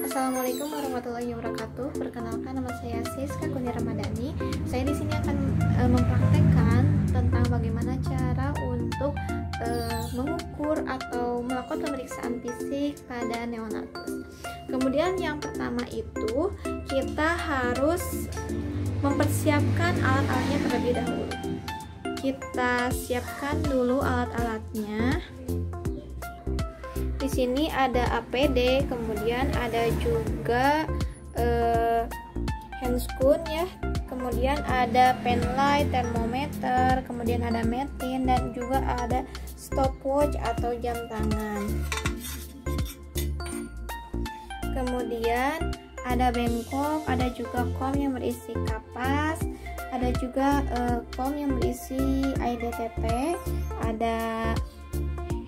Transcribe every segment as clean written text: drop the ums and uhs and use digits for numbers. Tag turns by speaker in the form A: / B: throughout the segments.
A: Assalamualaikum warahmatullahi wabarakatuh. Perkenalkan, nama saya Siska Kurnia Ramadhani. Saya di sini akan mempraktekkan tentang bagaimana cara untuk mengukur atau melakukan pemeriksaan fisik pada neonatus. Kemudian yang pertama itu kita harus mempersiapkan alat-alatnya terlebih dahulu. Kita siapkan dulu alat-alatnya. Di sini ada APD, kemudian ada juga handscoon ya, kemudian ada penlight, termometer, kemudian ada metin, dan juga ada stopwatch atau jam tangan. Kemudian ada bengkok, ada juga kom yang berisi kapas, ada juga kom yang berisi air DTP, ada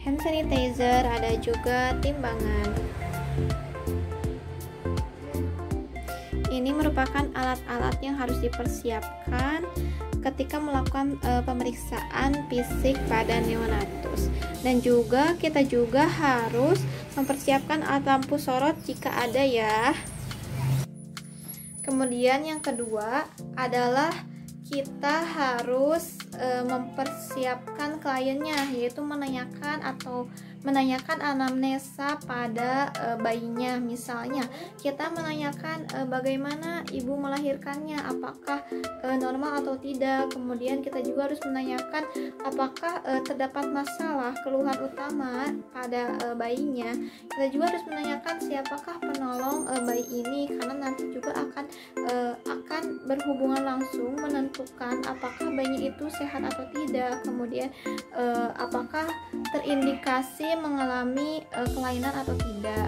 A: hand sanitizer, ada juga timbangan. Ini merupakan alat-alat yang harus dipersiapkan ketika melakukan pemeriksaan fisik pada neonatus. Dan juga kita juga harus mempersiapkan alat lampu sorot jika ada ya. Kemudian yang kedua adalah kita harus mempersiapkan kliennya, yaitu menanyakan anamnesa pada bayinya. Misalnya kita menanyakan bagaimana ibu melahirkannya, apakah normal atau tidak. Kemudian kita juga harus menanyakan apakah terdapat masalah keluhan utama pada bayinya. Kita juga harus menanyakan siapakah penolong bayi ini, karena nanti juga akan berhubungan langsung menentukan apakah bayinya itu sehat atau tidak. Kemudian apakah terindikasi mengalami kelainan atau tidak.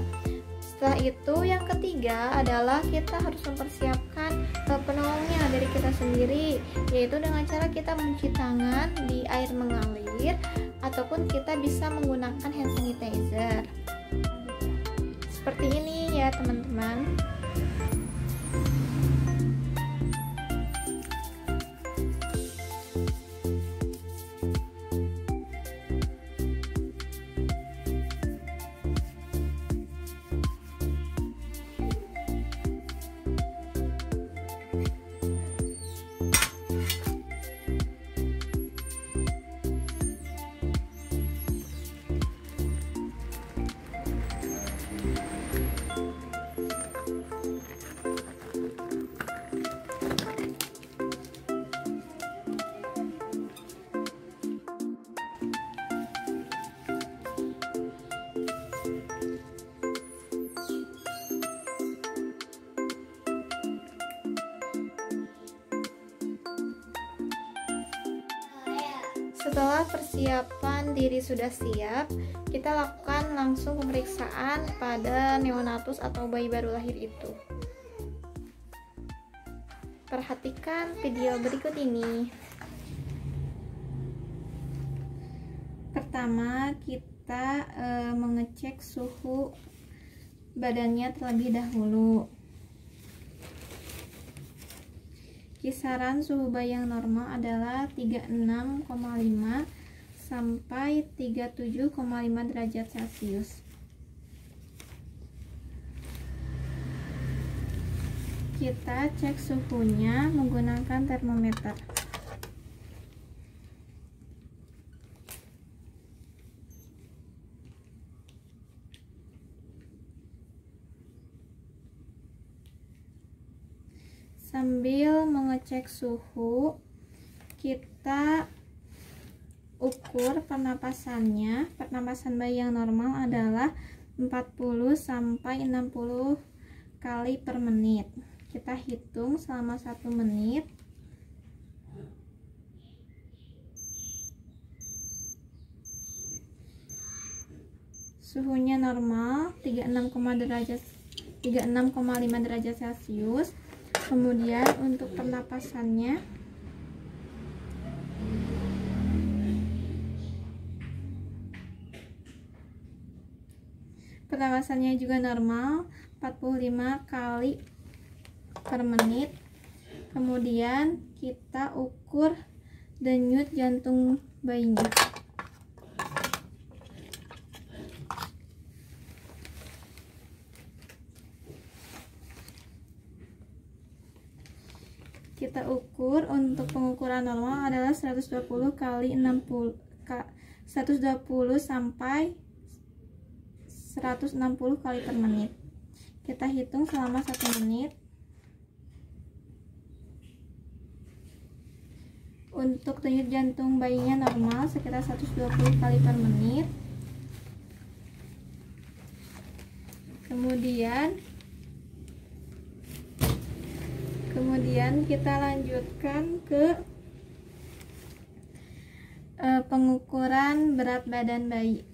A: Setelah itu yang ketiga adalah kita harus mempersiapkan penolongnya dari kita sendiri, yaitu dengan cara kita mencuci tangan di air mengalir ataupun kita bisa menggunakan hand sanitizer. Seperti ini ya teman-teman. Setelah persiapan diri sudah siap, kita lakukan langsung pemeriksaan pada neonatus atau bayi baru lahir itu. Perhatikan video berikut ini. Pertama, kita mengecek suhu badannya terlebih dahulu. Kisaran suhu bayi yang normal adalah 36,5 sampai 37,5 derajat Celcius. Kita cek suhunya menggunakan termometer. Sambil mengecek suhu, kita ukur pernapasannya. Pernapasan bayi yang normal adalah 40 sampai 60 kali per menit. Kita hitung selama 1 menit. Suhunya normal 36,5 derajat Celcius. Kemudian untuk pernapasannya juga normal 45 kali per menit. Kemudian kita ukur denyut jantung bayinya. kita ukur untuk pengukuran normal adalah 120 kali 60 120 sampai 160 kali per menit. Kita hitung selama 1 menit. Untuk denyut jantung bayinya normal sekitar 120 kali per menit. Kemudian kita lanjutkan ke pengukuran berat badan bayi.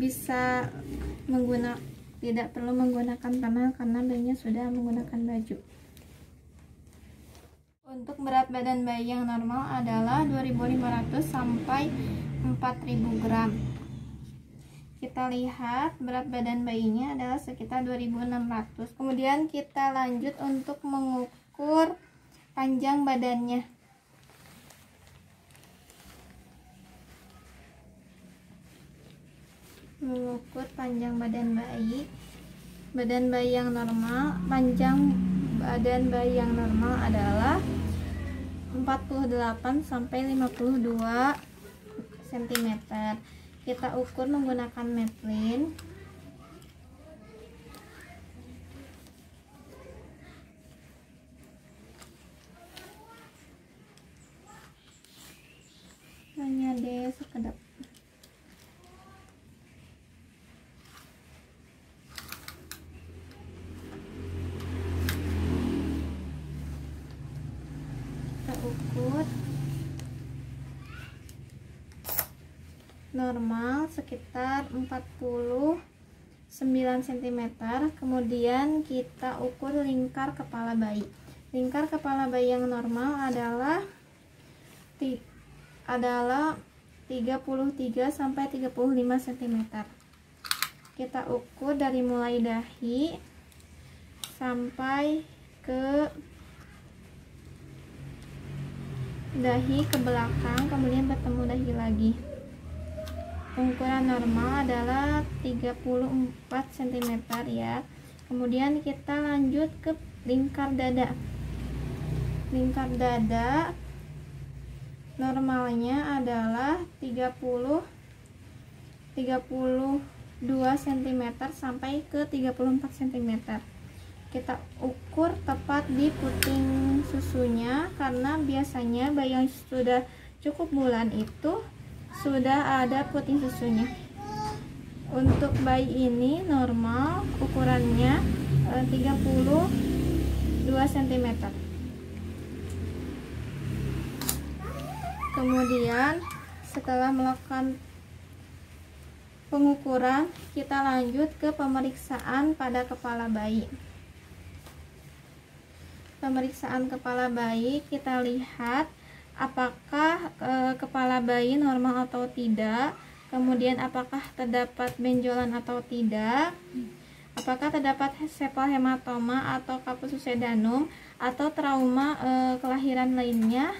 A: Bisa tidak perlu menggunakan panel karena bayinya sudah menggunakan baju. Untuk berat badan bayi yang normal adalah 2.500 sampai 4.000 gram. Kita lihat berat badan bayinya adalah sekitar 2.600. Kemudian kita lanjut untuk mengukur panjang badannya. Mengukur panjang badan bayi. Badan bayi yang normal, panjang badan bayi yang normal adalah 48 sampai 52 cm. Kita ukur menggunakan Maplin. Hanya deh sekedap. Kita ukur normal sekitar 49 cm. Kemudian kita ukur lingkar kepala bayi. Lingkar kepala bayi yang normal adalah 33 sampai 35 cm. Kita ukur dari mulai dahi sampai ke belakang, kemudian bertemu dahi lagi. Ukuran normal adalah 34 cm ya. Kemudian kita lanjut ke lingkar dada. Lingkar dada normalnya adalah 32 cm sampai ke 34 cm. Kita ukur tepat di puting susunya karena biasanya bayi yang sudah cukup bulan itu sudah ada puting susunya. Untuk bayi ini normal ukurannya 32 cm. Kemudian setelah melakukan pengukuran, kita lanjut ke pemeriksaan pada kepala bayi. Pemeriksaan kepala bayi, kita lihat apakah kepala bayi normal atau tidak, kemudian apakah terdapat benjolan atau tidak, apakah terdapat sepal hematoma atau kapus susedanum atau trauma kelahiran lainnya.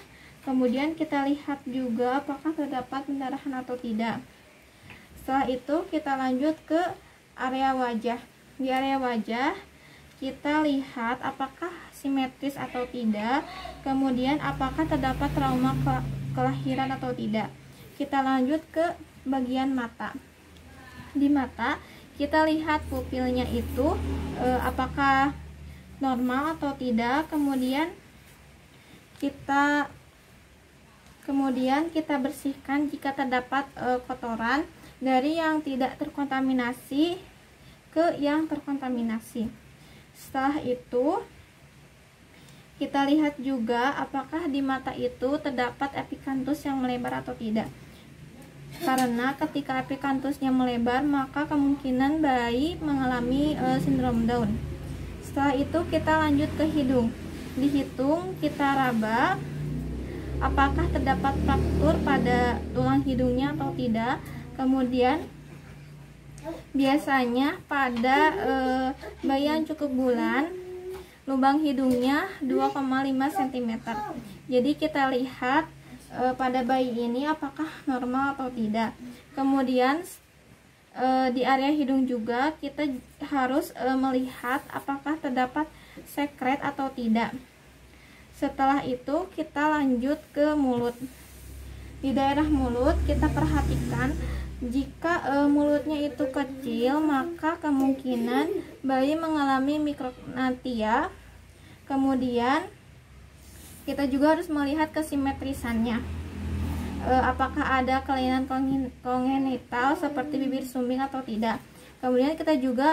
A: Kemudian kita lihat juga apakah terdapat pendarahan atau tidak. Setelah itu kita lanjut ke area wajah. Di area wajah kita lihat apakah simetris atau tidak, kemudian apakah terdapat trauma kelahiran atau tidak. Kita lanjut ke bagian mata. Di mata kita lihat pupilnya itu apakah normal atau tidak, kemudian kita bersihkan jika terdapat kotoran dari yang tidak terkontaminasi ke yang terkontaminasi. Setelah itu kita lihat juga apakah di mata itu terdapat epikanthus yang melebar atau tidak. Karena ketika epikanthusnya melebar, maka kemungkinan bayi mengalami sindrom Down. Setelah itu kita lanjut ke hidung. Dihitung, kita raba apakah terdapat fraktur pada tulang hidungnya atau tidak. Kemudian biasanya pada bayi yang cukup bulan, lubang hidungnya 2,5 cm. Jadi kita lihat pada bayi ini apakah normal atau tidak. Kemudian di area hidung juga kita harus melihat apakah terdapat sekret atau tidak. Setelah itu kita lanjut ke mulut. Di daerah mulut kita perhatikan, jika mulutnya itu kecil, maka kemungkinan bayi mengalami mikrognathia. Kemudian kita juga harus melihat kesimetrisannya. Apakah ada kelainan kongenital seperti bibir sumbing atau tidak. Kemudian kita juga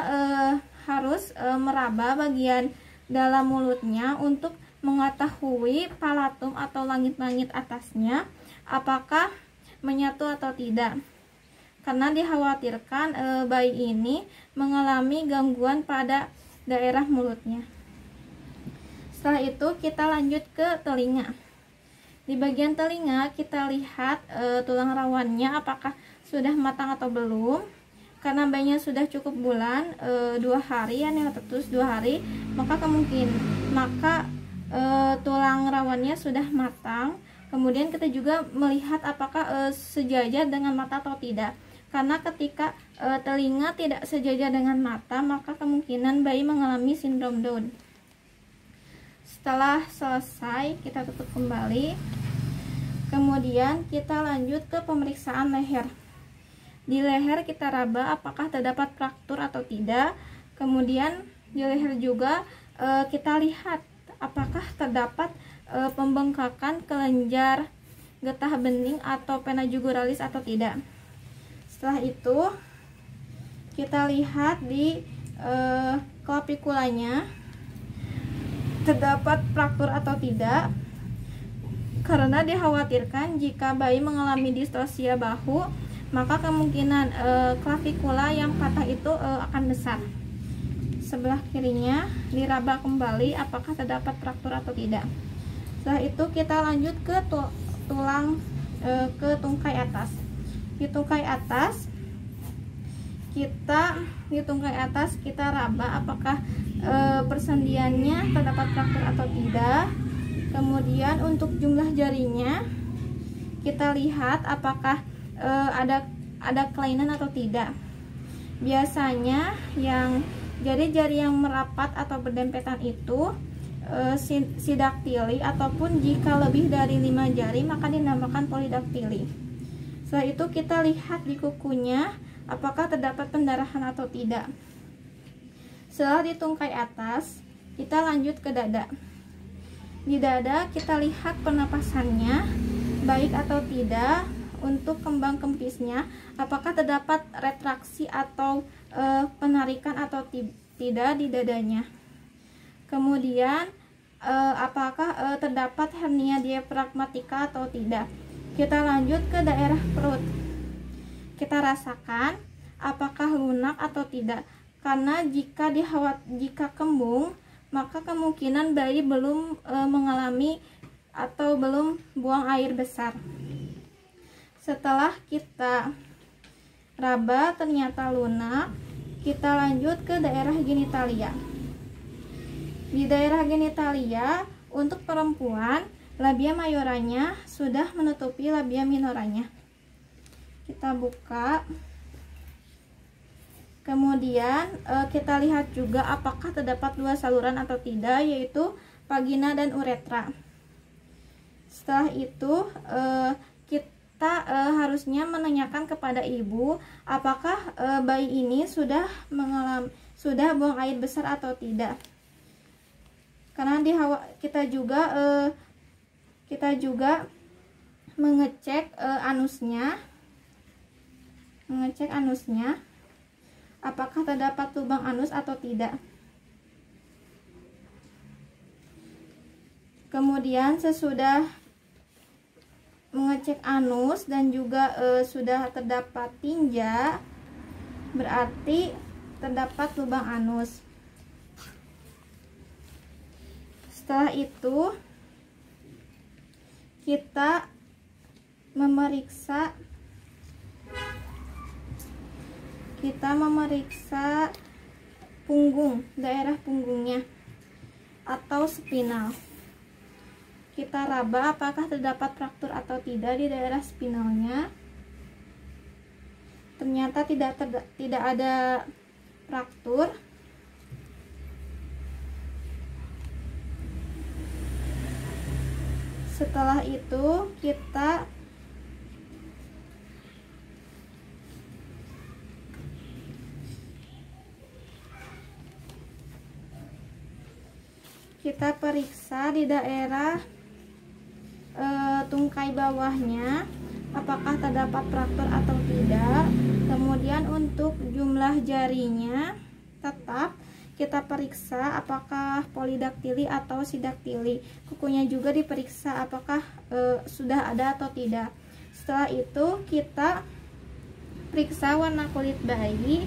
A: harus meraba bagian dalam mulutnya untuk mengetahui palatum atau langit-langit atasnya apakah menyatu atau tidak, karena dikhawatirkan bayi ini mengalami gangguan pada daerah mulutnya. Setelah itu kita lanjut ke telinga. Di bagian telinga kita lihat tulang rawannya apakah sudah matang atau belum. Karena bayinya sudah cukup bulan 2 hari, neonatus 2 hari, maka tulang rawannya sudah matang. Kemudian kita juga melihat apakah sejajar dengan mata atau tidak. Karena ketika telinga tidak sejajar dengan mata, maka kemungkinan bayi mengalami sindrom Down. Setelah selesai, kita tutup kembali. Kemudian kita lanjut ke pemeriksaan leher. Di leher kita raba apakah terdapat fraktur atau tidak. Kemudian di leher juga kita lihat apakah terdapat pembengkakan kelenjar getah bening atau vena jugularis atau tidak. Setelah itu kita lihat di klavikulanya terdapat fraktur atau tidak, karena dikhawatirkan jika bayi mengalami distosia bahu, maka kemungkinan klavikula yang patah itu akan besar. Sebelah kirinya diraba kembali apakah terdapat fraktur atau tidak. Setelah itu kita lanjut ke ke tungkai atas. Di tungkai atas kita raba apakah persendiannya terdapat fraktur atau tidak. Kemudian untuk jumlah jarinya kita lihat apakah ada kelainan atau tidak. Biasanya yang jari-jari yang merapat atau berdempetan itu sidaktili, ataupun jika lebih dari 5 jari maka dinamakan polidaktili. Setelah itu kita lihat di kukunya apakah terdapat pendarahan atau tidak. Setelah di tungkai atas, kita lanjut ke dada. Di dada kita lihat pernapasannya baik atau tidak. Untuk kembang kempisnya apakah terdapat retraksi atau penarikan atau tidak di dadanya. Kemudian apakah terdapat hernia diafragmatika atau tidak. Kita lanjut ke daerah perut. Kita rasakan apakah lunak atau tidak, karena jika kembung maka kemungkinan bayi belum mengalami atau belum buang air besar. Setelah kita raba ternyata lunak, kita lanjut ke daerah genitalia. Di daerah genitalia untuk perempuan, labia mayoranya sudah menutupi labia minoranya. Kita buka. Kemudian kita lihat juga apakah terdapat 2 saluran atau tidak, yaitu vagina dan uretra. Setelah itu kita harusnya menanyakan kepada ibu apakah bayi ini sudah buang air besar atau tidak. Karena kita juga mengecek anusnya apakah terdapat lubang anus atau tidak. Kemudian sesudah mengecek anus dan juga sudah terdapat tinja, berarti terdapat lubang anus. Setelah itu kita memeriksa punggung, daerah punggungnya atau spinal. Kita raba apakah terdapat fraktur atau tidak di daerah spinalnya. ternyata tidak ada fraktur. Setelah itu kita periksa di daerah tungkai bawahnya apakah terdapat fraktur atau tidak. Kemudian untuk jumlah jarinya tetap kita periksa apakah polidaktili atau sidaktili. Kukunya juga diperiksa apakah sudah ada atau tidak. Setelah itu kita periksa warna kulit bayi.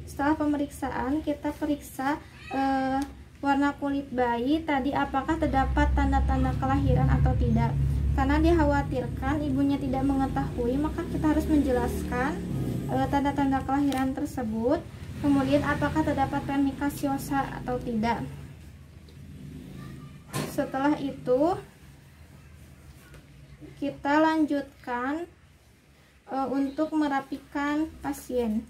A: Setelah pemeriksaan kita periksa warna kulit bayi tadi apakah terdapat tanda-tanda kelahiran atau tidak. Karena dikhawatirkan ibunya tidak mengetahui, maka kita harus menjelaskan tanda-tanda kelahiran tersebut. Kemudian apakah terdapat pernicaciosa atau tidak. Setelah itu kita lanjutkan untuk merapikan pasien.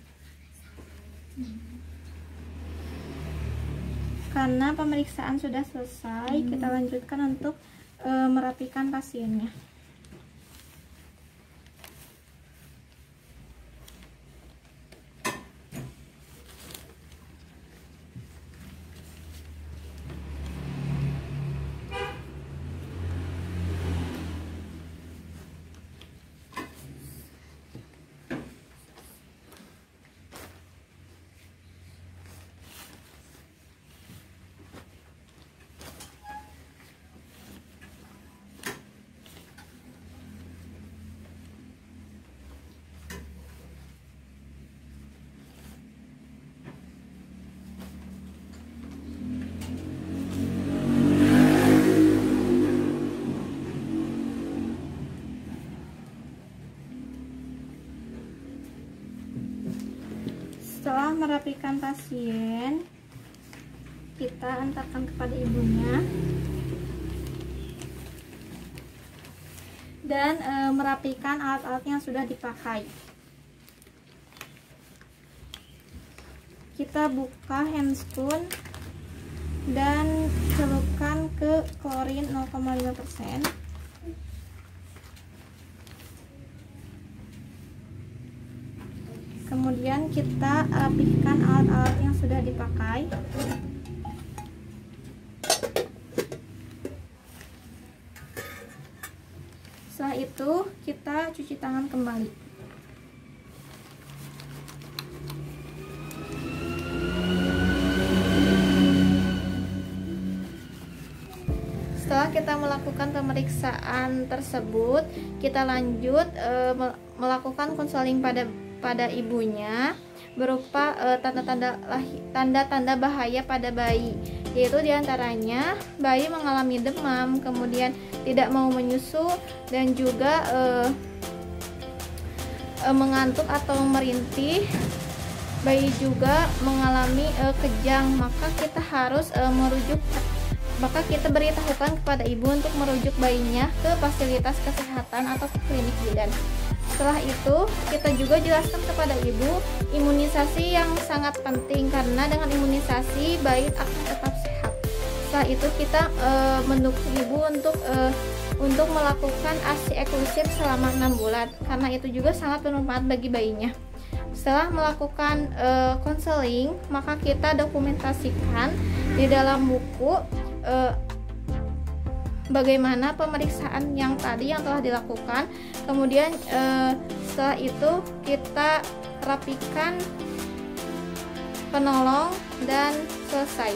A: Karena pemeriksaan sudah selesai, kita lanjutkan untuk merapikan pasiennya. Setelah merapikan pasien, kita antarkan kepada ibunya dan merapikan alat-alat yang sudah dipakai. Kita buka handscoon dan celupkan ke klorin 0,5%. Kemudian kita rapihkan alat-alat yang sudah dipakai. Setelah itu kita cuci tangan kembali. Setelah kita melakukan pemeriksaan tersebut, kita lanjut melakukan konseling pada ibunya berupa tanda-tanda bahaya pada bayi, yaitu diantaranya bayi mengalami demam, kemudian tidak mau menyusu, dan juga mengantuk atau merintih. Bayi juga mengalami kejang, maka kita beritahukan kepada ibu untuk merujuk bayinya ke fasilitas kesehatan atau ke klinik bidan. Setelah itu kita juga jelaskan kepada ibu imunisasi yang sangat penting, karena dengan imunisasi bayi akan tetap sehat. Setelah itu kita mendukung ibu untuk melakukan ASI eksklusif selama 6 bulan, karena itu juga sangat bermanfaat bagi bayinya. Setelah melakukan konseling, maka kita dokumentasikan di dalam buku bagaimana pemeriksaan yang telah dilakukan. Kemudian setelah itu kita rapikan penolong dan selesai.